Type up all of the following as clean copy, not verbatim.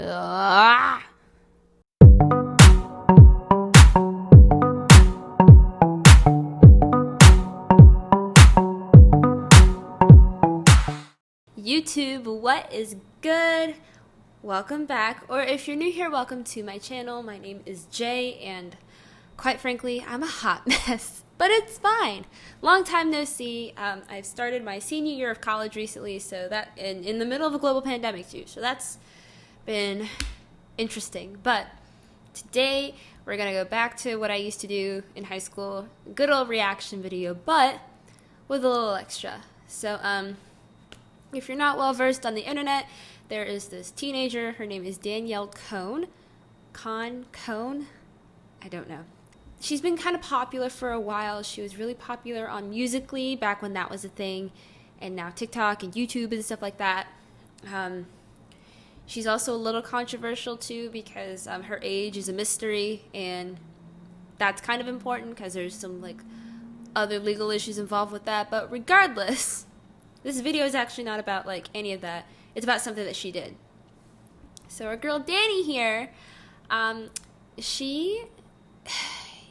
Ah. YouTube, what is good? Welcome back, or if you're new here, welcome to my channel. My name is Jay, and quite frankly, I'm a hot mess, but it's fine. Long time no see. I've started my senior year of college recently, so that in the middle of a global pandemic too, so that's been interesting. But today we're gonna go back to what I used to do in high school, good old reaction video, but with a little extra. So if you're not well versed on the internet, there is this teenager. Her name is Danielle Cohn. Cohn? I don't know. She's been kind of popular for a while. She was really popular on Musical.ly back when that was a thing, and now TikTok and YouTube and stuff like that. She's also a little controversial too because her age is a mystery, and that's kind of important because there's some like other legal issues involved with that. But regardless, this video is actually not about like any of that. It's about something that she did. So our girl Danny here, she,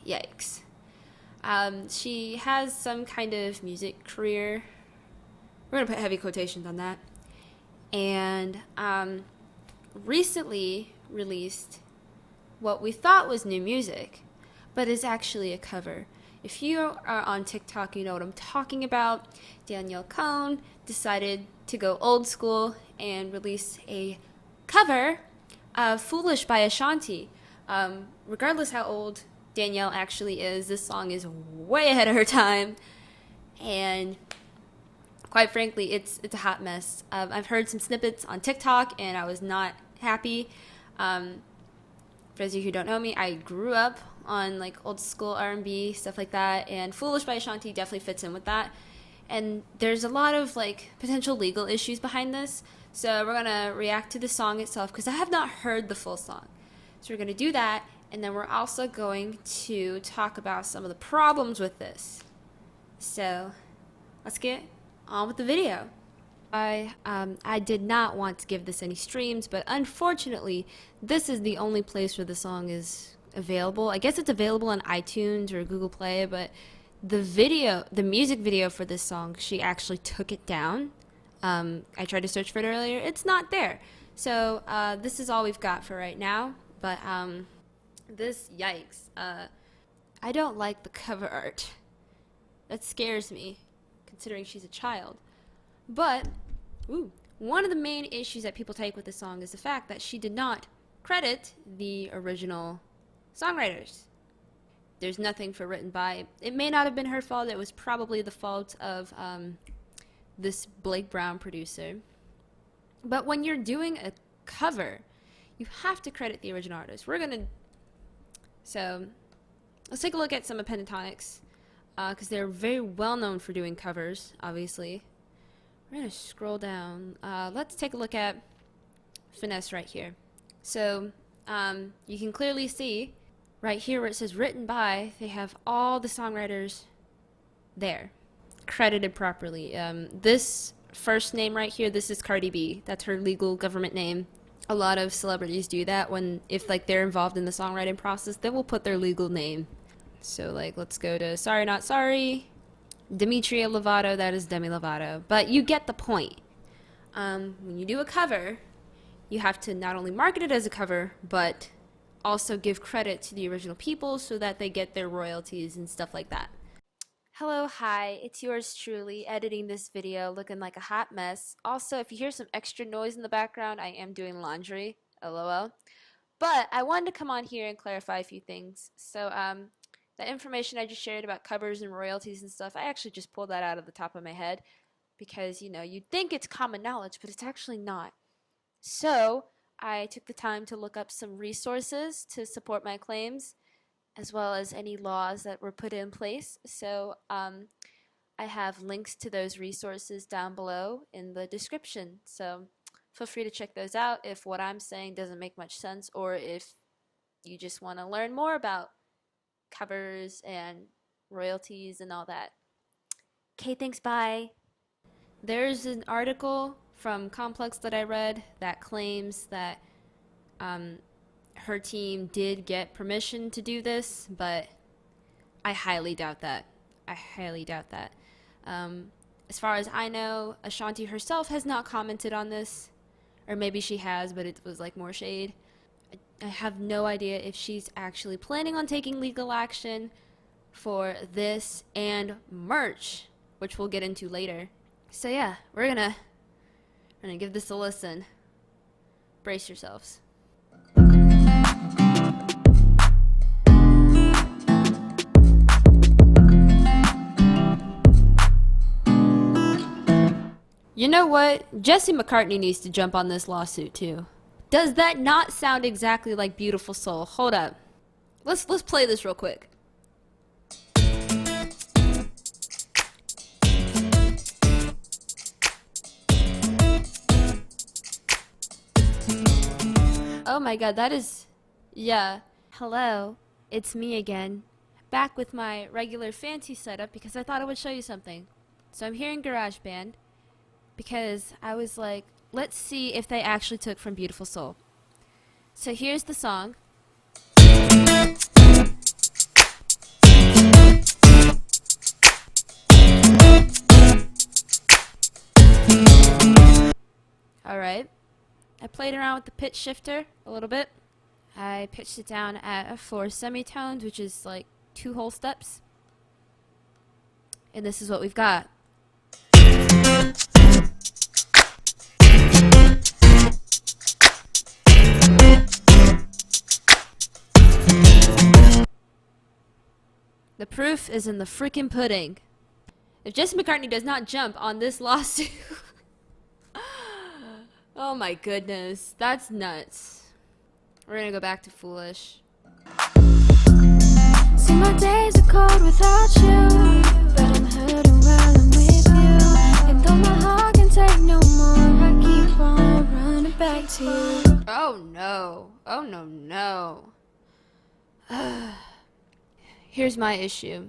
yikes. She has some kind of music career. We're gonna put heavy quotations on that. And recently released what we thought was new music, but is actually a cover. If you are on TikTok, you know what I'm talking about. Danielle Cohn decided to go old school and release a cover of Foolish by Ashanti. Regardless how old Danielle actually is, this song is way ahead of her time. And quite frankly, it's a hot mess. I've heard some snippets on TikTok, and I was not happy. For those of you who don't know me, I grew up on like old school R&B, stuff like that, and Foolish by Ashanti definitely fits in with that. And there's a lot of like potential legal issues behind this, so we're gonna react to the song itself because I have not heard the full song. So we're gonna do that, and then we're also going to talk about some of the problems with this. So let's get on with the video. I did not want to give this any streams, but unfortunately, this is the only place where the song is available. I guess it's available on iTunes or Google Play, but the music video for this song, she actually took it down. I tried to search for it earlier. It's not there. So this is all we've got for right now. But yikes. I don't like the cover art. That scares me, considering she's a child. But one of the main issues that people take with this song is the fact that she did not credit the original songwriters. There's nothing for written by. It may not have been her fault. It was probably the fault of this Blake Brown producer. But when you're doing a cover, you have to credit the original artist. So let's take a look at some of Pentatonix, because they're very well known for doing covers, obviously. We're going to scroll down. Let's take a look at Finesse right here. So you can clearly see right here where it says written by, they have all the songwriters there, credited properly. This first name right here, this is Cardi B. That's her legal government name. A lot of celebrities do that if like they're involved in the songwriting process, they will put their legal name. So like let's go to Sorry Not Sorry. Demetria Lovato, that is Demi Lovato. But you get the point. When you do a cover, you have to not only market it as a cover, but also give credit to the original people so that they get their royalties and stuff like that. Hello, hi, it's yours truly, editing this video, looking like a hot mess. Also, if you hear some extra noise in the background, I am doing laundry, lol. But I wanted to come on here and clarify a few things. So, the information I just shared about covers and royalties and stuff, I actually just pulled that out of the top of my head because, you know, you'd think it's common knowledge, but it's actually not. So I took the time to look up some resources to support my claims, as well as any laws that were put in place. So I have links to those resources down below in the description. So feel free to check those out if what I'm saying doesn't make much sense, or if you just want to learn more about covers and royalties and all that. Okay, thanks, bye. There's an article from Complex that I read that claims that her team did get permission to do this, but I highly doubt that. I highly doubt that. As far as I know, Ashanti herself has not commented on this. Or maybe she has, but it was like more shade. I have no idea if she's actually planning on taking legal action for this and merch, which we'll get into later. So yeah, we're gonna give this a listen. Brace yourselves. You know what? Jesse McCartney needs to jump on this lawsuit too. Does that not sound exactly like Beautiful Soul? Hold up. Let's play this real quick. Oh my god, that is... Yeah. Hello, it's me again. Back with my regular fancy setup because I thought I would show you something. So I'm here in GarageBand because I was like, let's see if they actually took from Beautiful Soul. So here's the song. Alright. I played around with the pitch shifter a little bit. I pitched it down at 4 semitones, which is like 2 whole steps. And this is what we've got. The proof is in the freaking pudding. If Jesse McCartney does not jump on this lawsuit... Oh my goodness, that's nuts. We're gonna go back to Foolish. See, my days are cold without you, but I'm hurting while I'm with you. And though my heart can take no more, I keep on running back to you. Oh no. Oh no, no. Here's my issue.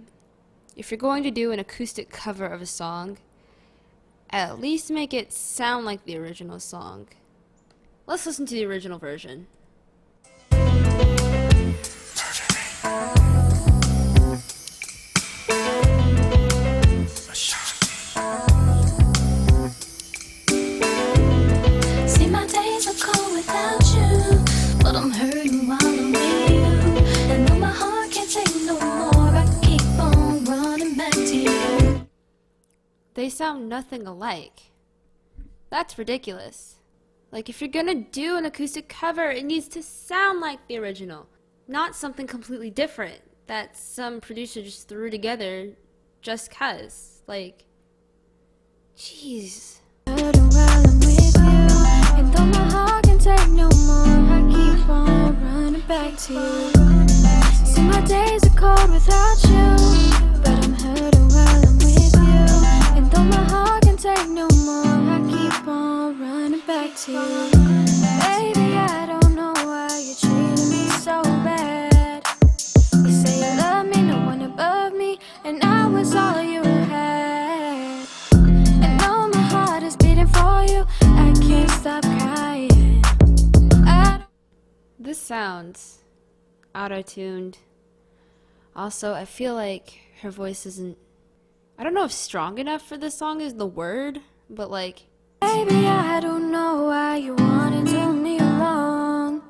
If you're going to do an acoustic cover of a song, at least make it sound like the original song. Let's listen to the original version. See, my days are cold without you, but I'm hurting while I'm with you. And though my heart can't take no more, I keep on running back to you. They sound nothing alike. That's ridiculous. Like, if you're gonna do an acoustic cover, it needs to sound like the original, not something completely different that some producer just threw together just 'cause. Like, jeez. Hurting while I'm with you, and though my heart can take no more, I keep on running back to you. See, my days are cold without you, but I'm hurting while I'm with you. And though my heart can take no more, I keep on running back to you. Baby, I don't know why you're treating me so bad. You say you love me, no one above me, and I was all you had. And though my heart is beating for you, I can't stop crying. This sounds auto-tuned. Also, I feel like her voice isn't... I don't know if strong enough for this song is the word, but like... Baby, I don't know why you wanna do me wrong.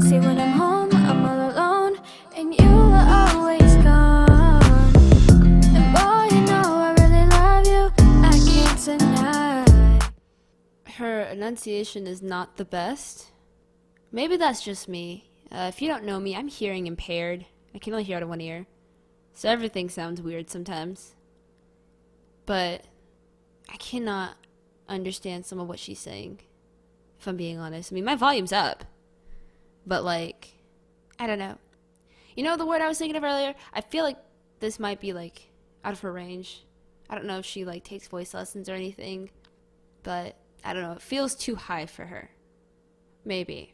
See, when I'm home, I'm all alone, and you are always gone. And boy, you know I really love you, I can't deny. Her enunciation is not the best. Maybe that's just me. If you don't know me, I'm hearing impaired. I can only hear out of one ear. So everything sounds weird sometimes. But I cannot understand some of what she's saying, if I'm being honest. I mean, my volume's up. But like, I don't know. You know the word I was thinking of earlier? I feel like this might be like out of her range. I don't know if she like takes voice lessons or anything. But I don't know. It feels too high for her. Maybe.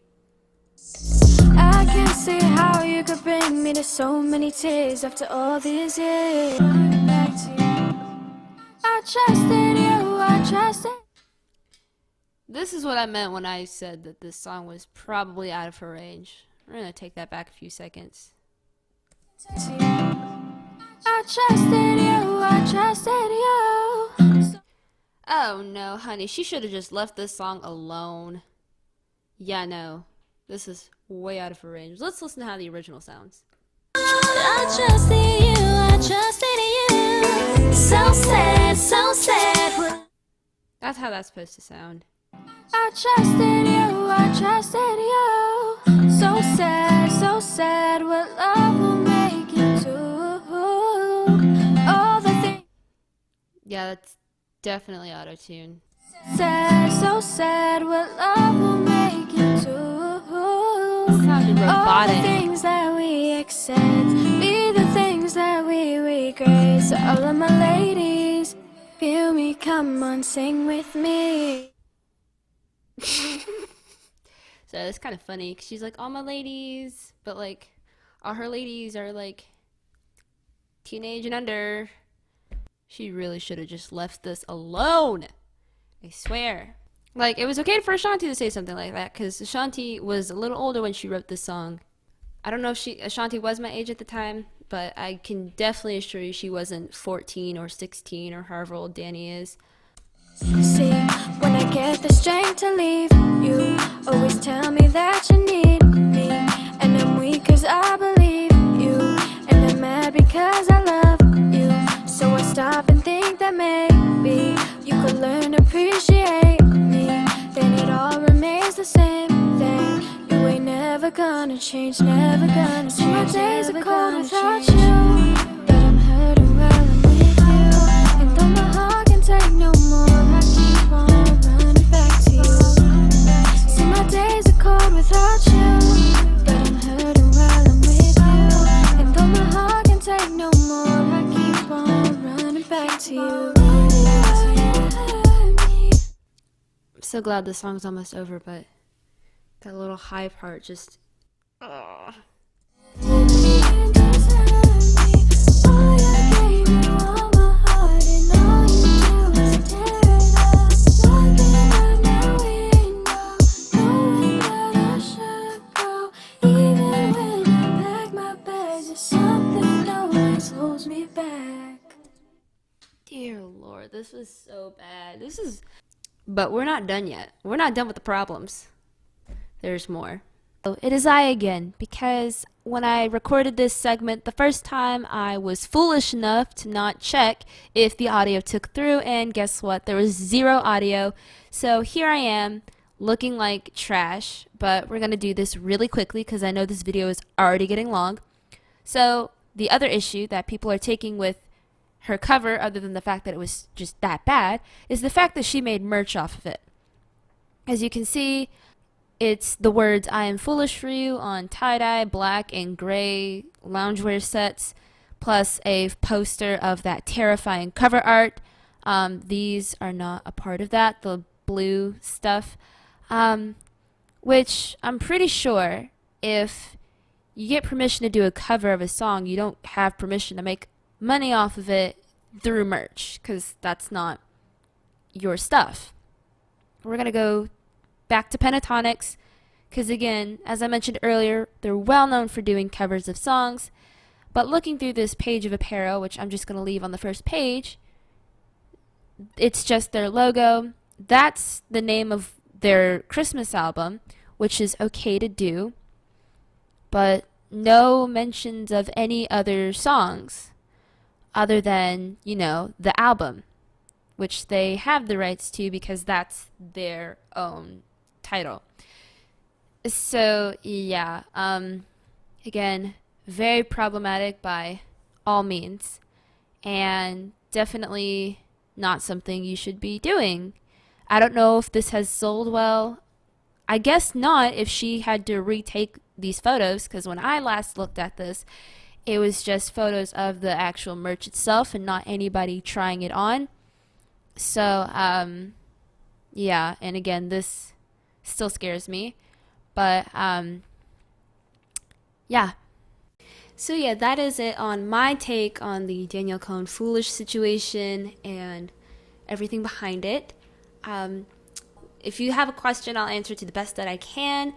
I can't see how you could bring me to so many tears after all these years. I trusted you, I trusted. This is what I meant when I said that this song was probably out of her range. We're gonna take that back a few seconds. I trusted you, I trusted you. Oh no, honey, she should have just left this song alone. Yeah, no, this is way out of her range. Let's listen to how the original sounds. I trusted you, I trusted you. So sad, so sad. That's how that's supposed to sound. I trusted you, I trusted you. So sad, what love will make you do. All the things. Yeah, that's definitely auto-tune. So sad, what love will make you do. Sounded All the robotic. things that we accept, be the things that we regret. So all of my ladies, feel me, come on, sing with me. So it's kind of funny 'cause she's like, all my ladies, but like, all her ladies are like teenage and under. She really should have just left this alone. I swear. Like, it was okay for Ashanti to say something like that because Ashanti was a little older when she wrote this song. I don't know if Ashanti was my age at the time, but I can definitely assure you she wasn't 14 or 16 or however old Danny is. See, when I get the strength to leave, you always tell me that you need me. And I'm weak cause I believe you, and I'm mad because I love you. So I stop and think that maybe you could learn to appreciate me. Then it all remains the same thing. You ain't never gonna change, never gonna change. My days are cold without you, but I'm hurting while I'm with you. And though my heart can take no more, I keep on running back to you. See, my days are cold without you, but I'm hurting while I'm with you. And though my heart can take no more, I keep on running back to you. I'm so glad this song's almost over, but that little high part just. Ugh. Dear Lord, this was so bad. But we're not done yet. We're not done with the problems. There's more. So it is I again, because when I recorded this segment the first time, I was foolish enough to not check if the audio took through, and guess what? There was zero audio. So here I am, looking like trash, but we're going to do this really quickly because I know this video is already getting long. So the other issue that people are taking with her cover, other than the fact that it was just that bad, is the fact that she made merch off of it. As you can see, it's the words "I am foolish for you" on tie-dye, black, and gray loungewear sets, plus a poster of that terrifying cover art. These are not a part of that, the blue stuff, which I'm pretty sure if you get permission to do a cover of a song, you don't have permission to make money off of it through merch, because that's not your stuff. We're going to go back to Pentatonix, because again, as I mentioned earlier, they're well known for doing covers of songs, but looking through this page of apparel, which I'm just going to leave on the first page, it's just their logo. That's the name of their Christmas album, which is okay to do, but no mentions of any other songs other than, you know, the album, which they have the rights to because that's their own title. So yeah, again, very problematic by all means, and definitely not something you should be doing. I don't know if this has sold well. I guess not if she had to retake these photos, because when I last looked at this, it was just photos of the actual merch itself and not anybody trying it on. So, yeah, and again, this still scares me. But, yeah. So, yeah, that is it on my take on the Danielle Cohn Foolish situation and everything behind it. if you have a question, I'll answer to the best that I can.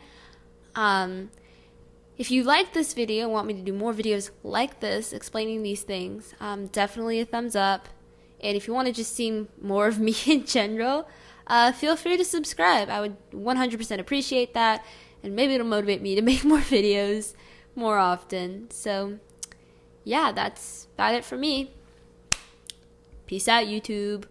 If you like this video and want me to do more videos like this, explaining these things, definitely a thumbs up. And if you want to just see more of me in general, feel free to subscribe. I would 100% appreciate that. And maybe it'll motivate me to make more videos more often. So, yeah, that's about it for me. Peace out, YouTube.